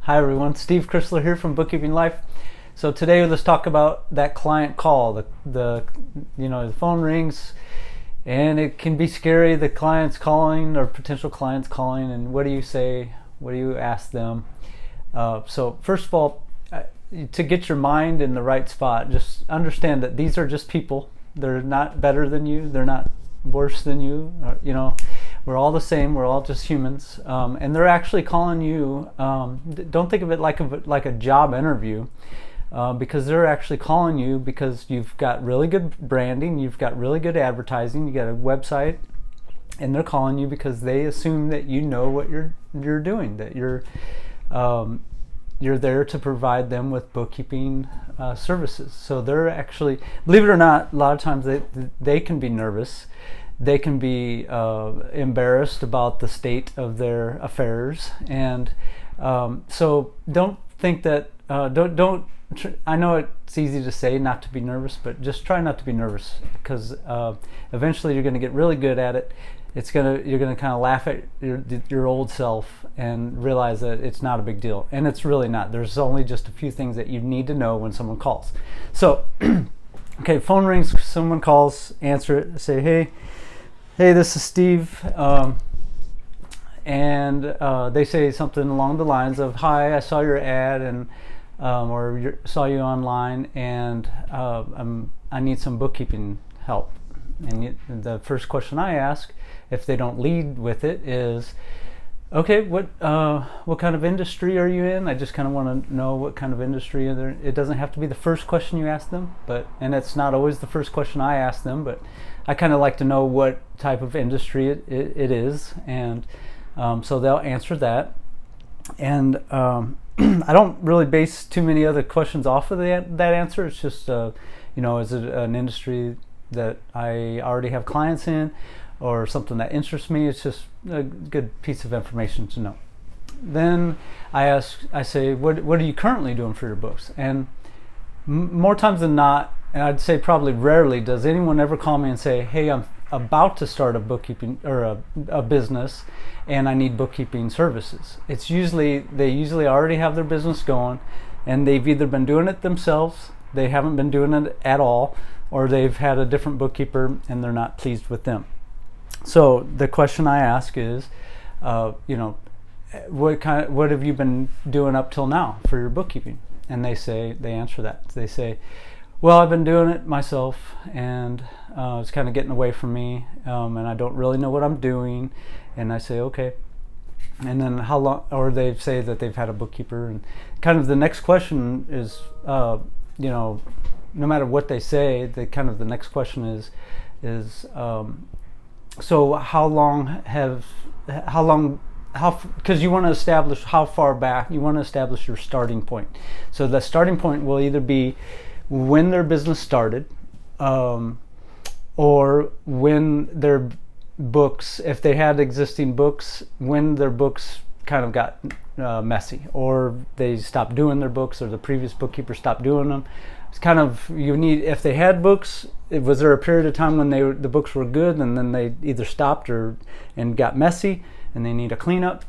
Hi everyone, Steve Chrysler here from Bookkeeping Life. So today let's talk about that client call. The phone rings and it can be scary. The client's calling or potential clients calling, and what do you say? What do you ask them? So first of all, to get your mind in the right spot, just understand that these are just people. They're not better than you. They're not worse than you. We're all the same. We're all just humans, and they're actually calling you. Don't think of it like a job interview, because they're actually calling you because you've got really good branding, you've got really good advertising, you got a website, and they're calling you because they assume that you know what you're doing, that you're there to provide them with bookkeeping services. So they're actually, believe it or not, a lot of times they can be nervous. They can be embarrassed about the state of their affairs, and so don't think that. I know it's easy to say not to be nervous, but just try not to be nervous, because eventually you're going to get really good at it. You're gonna kind of laugh at your old self and realize that it's not a big deal, and it's really not. There's only just a few things that you need to know when someone calls. So, okay, phone rings, someone calls, answer it, say, hey, this is Steve, and they say something along the lines of, hi, I saw your ad and saw you online, and I need some bookkeeping help. And the first question I ask, if they don't lead with it, is, okay, what kind of industry are you in? I just kind of want to know what kind of industry. It doesn't have to be the first question you ask them, and it's not always the first question I ask them, but I kind of like to know what type of industry it is, and so they'll answer that. And I don't really base too many other questions off of that answer. It's just, is it an industry that I already have clients in, or something that interests me? It's just a good piece of information to know. Then I say, what are you currently doing for your books? And more times than not, and I'd say probably rarely, does anyone ever call me and say, hey, I'm about to start a bookkeeping or a business, and I need bookkeeping services. They usually already have their business going, and they've either been doing it themselves, they haven't been doing it at all, or they've had a different bookkeeper and they're not pleased with them. So the question I ask is, what have you been doing up till now for your bookkeeping? And they answer that. They say, well, I've been doing it myself, and it's kind of getting away from me, and I don't really know what I'm doing. And I say, okay. And then how long? Or they say that they've had a bookkeeper, and kind of the next question is, no matter what they say, the next question is, so because you want to establish how far back, you want to establish your starting point. So the starting point will either be when their business started, or when their books, if they had existing books, when their books kind of got messy, or they stopped doing their books, or the previous bookkeeper stopped doing them. It's kind of, if they had books, was there a period of time when the books were good, and then they either stopped and got messy and they need a cleanup,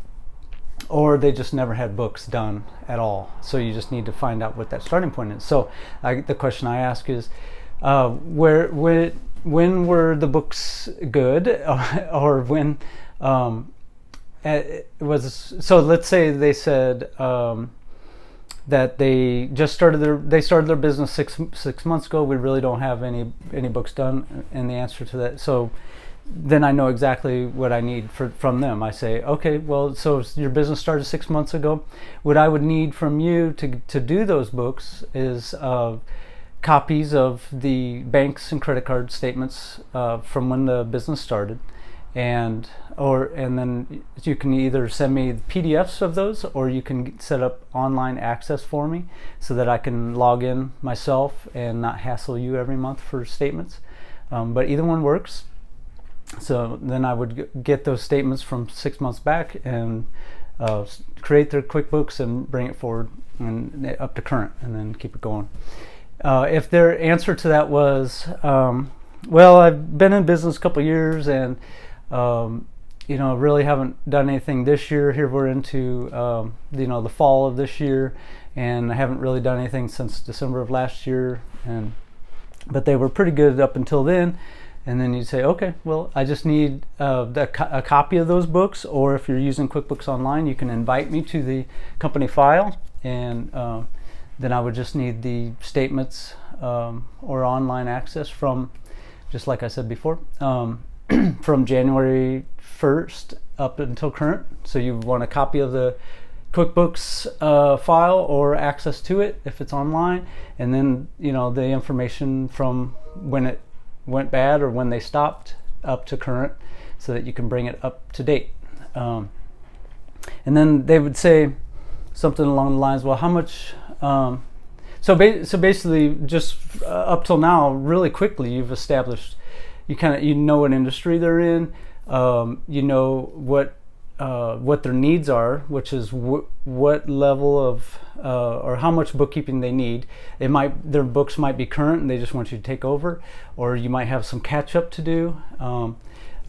or they just never had books done at all. So you just need to find out what that starting point is. So the question I ask is, when were the books good, or when it was? So let's say they said that they started their business six months ago. We really don't have any books done, and the answer to that. So then I know exactly what I need from them. I say, okay, well, so your business started 6 months ago. What I would need from you to do those books is copies of the banks and credit card statements from when the business started, and then you can either send me PDFs of those, or you can set up online access for me so that I can log in myself and not hassle you every month for statements. But either one works. So then I would get those statements from 6 months back and create their QuickBooks and bring it forward and up to current, and then keep it going. If their answer to that was, well, I've been in business a couple years, and really haven't done anything this year. Here we're into the fall of this year, and I haven't really done anything since December of last year, but they were pretty good up until then. And then you'd say, okay, well, I just need a copy of those books, or if you're using QuickBooks Online, you can invite me to the company file, and then I would just need the statements or online access from, just like I said before, from January 1st up until current. So you want a copy of the QuickBooks file or access to it if it's online, and then the information from when it went bad or when they stopped up to current, so that you can bring it up to date. And then they would say something along the lines, well, how much so basically just up till now, really quickly, you've established, you know what industry they're in, what their needs are, which is what level of or how much bookkeeping they need. Their books might be current and they just want you to take over, or you might have some catch up to do,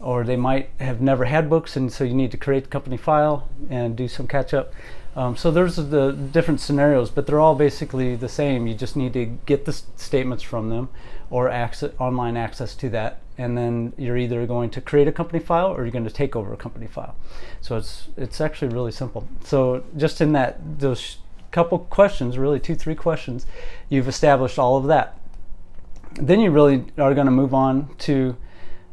or they might have never had books, and so you need to create the company file and do some catch up. So there's the different scenarios, but they're all basically the same. You just need to get the statements from them or online access to that, and then you're either going to create a company file or you're going to take over a company file. So it's actually really simple. So just in those couple questions, really 2-3 questions, you've established all of that. Then you really are going to move on to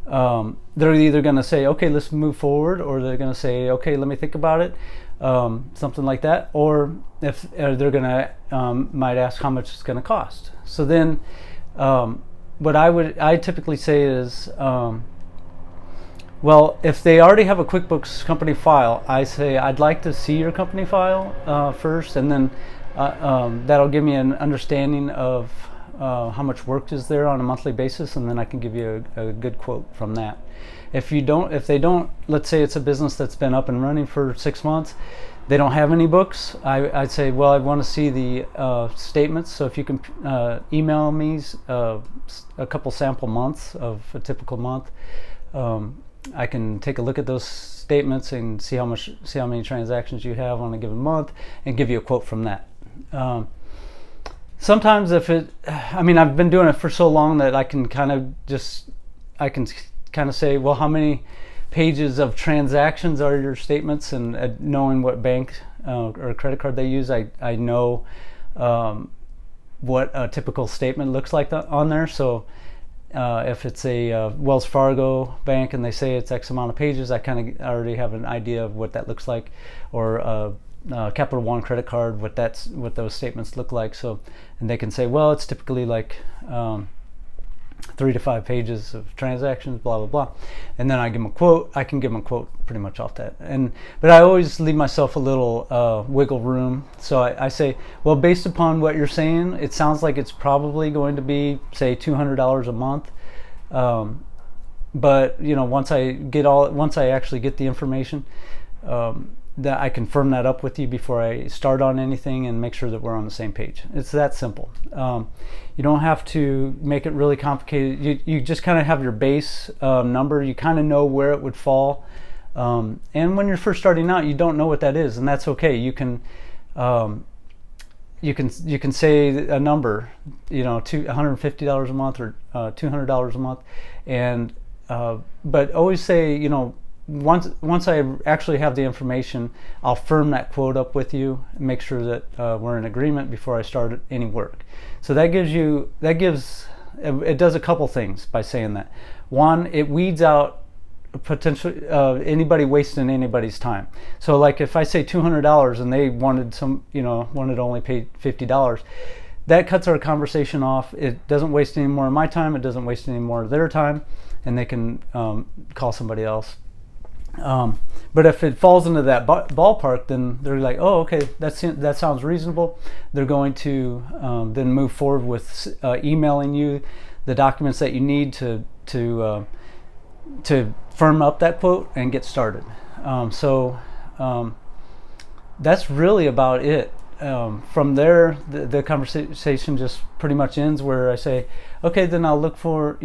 they're either going to say, okay, let's move forward, or they're going to say, okay, let me think about it, something like that. Or if they're going to might ask how much it's going to cost. So then what I typically say is, well, if they already have a QuickBooks company file, I say I'd like to see your company file first, and then that'll give me an understanding of how much work is there on a monthly basis, and then I can give you a good quote from that. If they don't, let's say it's a business that's been up and running for 6 months, they don't have any books, I'd say, well, I want to see the statements. So if you can email me a couple sample months of a typical month, I can take a look at those statements and see how many transactions you have on a given month, and give you a quote from that. Sometimes I've been doing it for so long that I can kind of say, well, how many pages of transactions are your statements, and knowing what bank or credit card they use, I know what a typical statement looks like on there. So if it's a Wells Fargo bank and they say it's X amount of pages, I kind of already have an idea of what that looks like, or Capital One credit card, what those statements look like. So, and they can say, well, it's typically like 3 to 5 pages of transactions, blah blah blah, and then I give them a quote. I can give them a quote pretty much off that, but I always leave myself a little wiggle room. So I say, well, based upon what you're saying, it sounds like it's probably going to be, say, $200 a month. But once I actually get the information, that I confirm that up with you before I start on anything, and make sure that we're on the same page. It's that simple. You don't have to make it really complicated. You just kind of have your base number. You kind of know where it would fall. And when you're first starting out, you don't know what that is, and that's okay. You can say a number, $150 a month or $200 a month, and but always say, once I actually have the information, I'll firm that quote up with you and make sure that we're in agreement before I start any work. So it does a couple things by saying that. One, it weeds out potentially anybody wasting anybody's time. So like if I say $200 and they wanted only pay $50, that cuts our conversation off. It doesn't waste any more of my time. It doesn't waste any more of their time, and they can call somebody else. But if it falls into that ballpark, then they're like, oh, okay, that sounds reasonable. They're going to then move forward with emailing you the documents that you need to firm up that quote and get started. So that's really about it. From there, the conversation just pretty much ends where I say, okay, then I'll look for,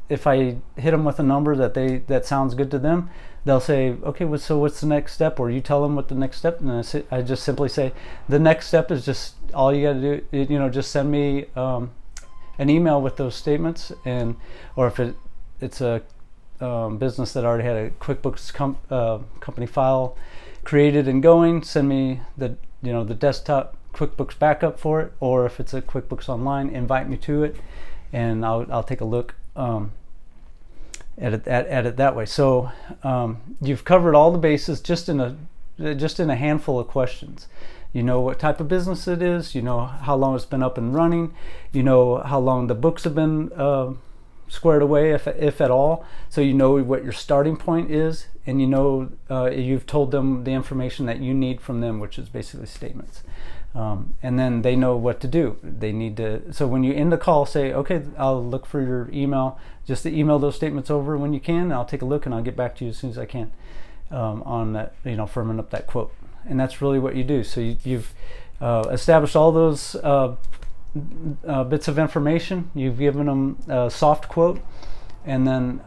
if I hit them with a number that sounds good to them, they'll say, okay, well, so what's the next step? Or you tell them what the next step, and I just simply say, the next step is just, all you got to do, just send me an email with those statements, or if it's a business that already had a QuickBooks company file created and going, send me the desktop QuickBooks backup for it, or if it's a QuickBooks Online, invite me to it, and I'll take a look at it that way. So you've covered all the bases just in a handful of questions. You know what type of business it is, you know how long it's been up and running, you know how long the books have been squared away, if at all, so you know what your starting point is, and you know you've told them the information that you need from them, which is basically statements. And then they know what to do. They need to, so when you end the call, say, okay, I'll look for your email, just to email those statements over when you can. I'll take a look and I'll get back to you as soon as I can on that, firming up that quote. And that's really what you do. So you've established all those bits of information. You've given them a soft quote, and then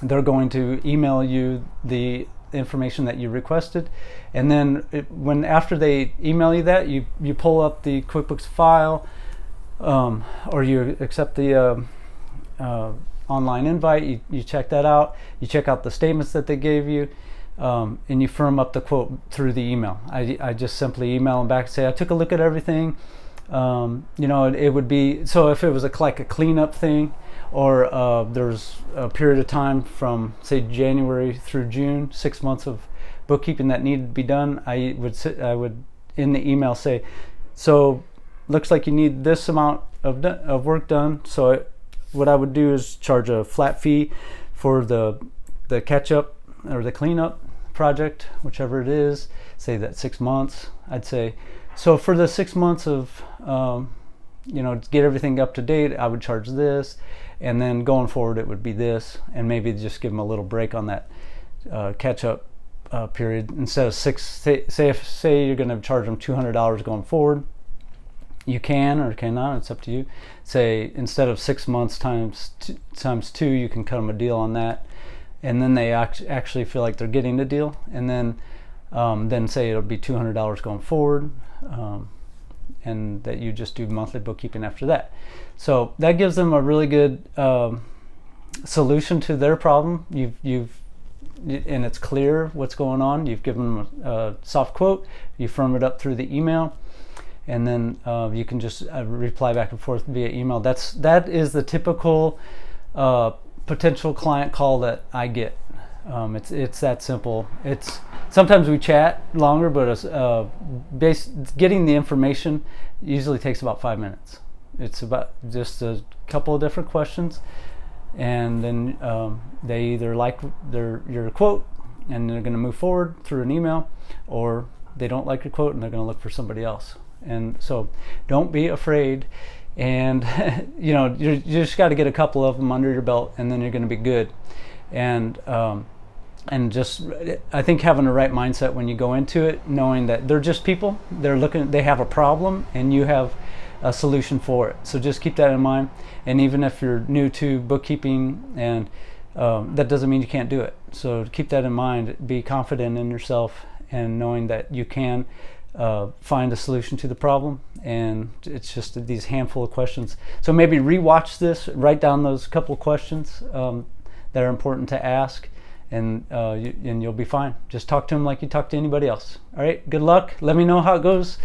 they're going to email you the information that you requested, and then after they email you that, you pull up the QuickBooks file, or you accept the online invite, you check that out, you check out the statements that they gave you, and you firm up the quote through the email. I just simply email them back and say, I took a look at everything. It would be, so if it was like a cleanup thing, or there's a period of time from, say, January through June, 6 months of bookkeeping that needed to be done, I would in the email say, so looks like you need this amount of work done. So what I would do is charge a flat fee for the catch up or the cleanup project, whichever it is. Say that 6 months. I'd say, so for the 6 months of to get everything up to date, I would charge this, and then going forward it would be this, and maybe just give them a little break on that catch up period. Instead of say you're going to charge them $200 going forward, you can or cannot, it's up to you. Say instead of 6 months times 2, you can cut them a deal on that, and then they actually feel like they're getting the deal, and then say it'll be $200 going forward, and that you just do monthly bookkeeping after that. So that gives them a really good solution to their problem. And it's clear what's going on. You've given them a soft quote, you firm it up through the email, and then you can just reply back and forth via email. That is the typical potential client call that I get. It's that simple. Sometimes we chat longer, but getting the information usually takes about 5 minutes. It's about just a couple of different questions, and then they either like your quote and they're going to move forward through an email, or they don't like your quote and they're going to look for somebody else. And so don't be afraid, and you just got to get a couple of them under your belt, and then you're going to be good. And just, I think having the right mindset when you go into it, knowing that they're just people, they have a problem, and you have a solution for it. So just keep that in mind. And even if you're new to bookkeeping, and that doesn't mean you can't do it. So keep that in mind. Be confident in yourself, and knowing that you can find a solution to the problem. And it's just these handful of questions. So maybe rewatch this, write down those couple of questions that are important to ask, and you'll be fine. Just talk to them like you talk to anybody else. All right, good luck. Let me know how it goes.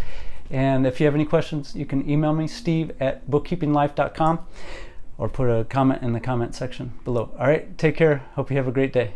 And if you have any questions, you can email me, steve@bookkeepinglife.com, or put a comment in the comment section below. All right, take care. Hope you have a great day.